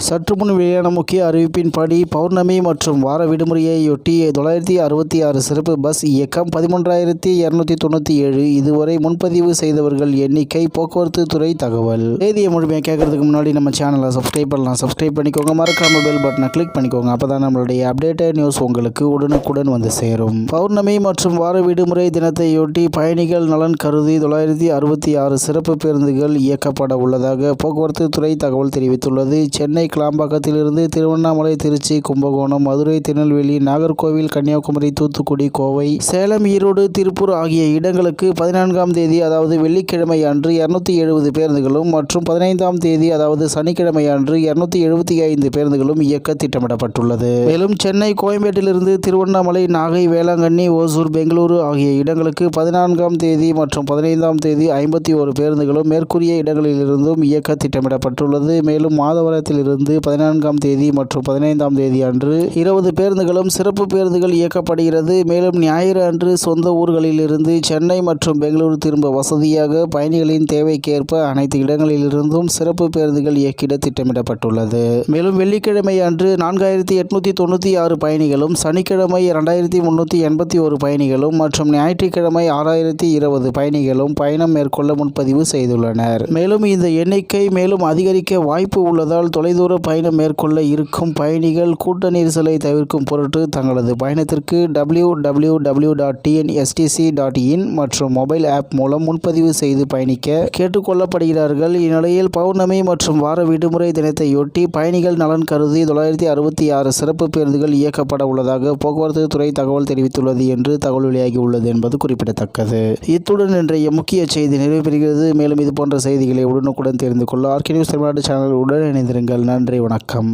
சற்று முன் வெளியான முக்கிய அறிவிப்பின்படி பௌர்ணமி மற்றும் வார விடுமுறையொட்டி 966 சிறப்பு பஸ் இயக்கம் 13,297. இதுவரை முன்பதிவு செய்தவர்கள் எண்ணிக்கை. போக்குவரத்து துறை தகவல். செய்தியை முழுமையாக கேட்கறதுக்கு முன்னாடி நம்ம சேனலை சப்ஸ்கிரைப் பண்ணலாம். சப்ஸ்கிரைப் பண்ணிக்கோங்க. மறக்காம பெல் பட்டனை கிளிக் பண்ணிக்கோங்க. அப்பதான் நம்மளுடைய அப்டேட்டட் நியூஸ் உங்களுக்கு உடனுக்குடன் வந்து சேரும். பௌர்ணமி மற்றும் வார விடுமுறை தினத்தையொட்டி பயணிகள் நலன் கருதி 966 சிறப்பு பேருந்துகள் இயக்கப்பட உள்ளதாக போக்குவரத்து துறை தகவல் தெரிவித்துள்ளது. சென்னை கிளாம்பாக்கத்திலிருந்து திருவண்ணாமலை, திருச்சி, கும்பகோணம், மதுரை, திருநெல்வேலி, நாகர்கோவில், கன்னியாகுமரி, தூத்துக்குடி, கோவை, சேலம், ஈரோடு, திருப்பூர் ஆகிய இடங்களுக்கு 14ஆம் தேதி அதாவது வெள்ளிக்கிழமை அன்று 270 பேருந்துகளும் மற்றும் 15ஆம் தேதி அதாவது சனிக்கிழமை அன்று 275 பேருந்துகளும் இயக்க திட்டமிடப்பட்டுள்ளது. மேலும் சென்னை, கோயம்பேட்டிலிருந்து திருவண்ணாமலை, நாகை, வேளாங்கண்ணி, ஓசூர், பெங்களூரு ஆகிய இடங்களுக்கு 14ஆம் தேதி மற்றும் 15ஆம் தேதி 51 பேருந்துகளும் மேற்கூறிய இடங்களிலிருந்தும் இயக்க திட்டமிடப்பட்டுள்ளது. மேலும் மாதவரத்திலிருந்து 14ஆம் தேதி மற்றும் 15ஆம் தேதி அன்று 20 பேருந்துகளும் சிறப்பு பேருந்துகள் இயக்கப்படுகிறது. மேலும் ஞாயிறு அன்று சொந்த ஊர்களிலிருந்து சென்னை மற்றும் பெங்களூரு திரும்ப வசதியாக பயணிகளின் தேவைக்கேற்ப அனைத்து இடங்களிலிருந்தும் சிறப்பு பேருந்துகள் இயக்கிட திட்டமிடப்பட்டுள்ளது. மேலும் வெள்ளிக்கிழமை அன்று 4896 பயணிகளும், சனிக்கிழமை 2381 பயணிகளும் மற்றும் ஞாயிற்றுக்கிழமை 6020 பயணிகளும் பயணம் மேற்கொள்ள முன்பதிவு செய்துள்ளனர். மேலும் இந்த எண்ணிக்கை மேலும் அதிகரிக்க வாய்ப்பு உள்ளதால் தொலைதூர பயணம் மேற்கொள்ள இருக்கும் பயணிகள் கூட்ட நெரிசலை தவிர்க்கும் பொருட்டு தங்களது பயணத்திற்கு www.tnstc.in மற்றும் மொபைல் ஆப் மூலம் முன்பதிவு செய்து பயணிக்க கேட்டுக்கொள்ளப்படுகிறார்கள். இந்நிலையில் பௌர்ணமி மற்றும் வார விடுமுறை தினத்தையொட்டி பயணிகள் நலன் கருதி 966 சிறப்பு பேருந்துகள் இயக்கப்பட உள்ளதாக போக்குவரத்து துறை தகவல் தெரிவித்துள்ளது என்று தகவல் வெளியாகி உள்ளது என்பது குறிப்பிடத்தக்கது. இத்துடன் இன்றைய முக்கிய செய்தி நிறைவு பெறுகிறது. மேலும் இது போன்ற செய்திகளை உடனுக்குடன் தெரிந்து கொள்ள ஆர்கே நியூஸ் தமிழ்நாடு சேனல் உடன் இணைந்திருங்கள். நன்றி, வணக்கம்.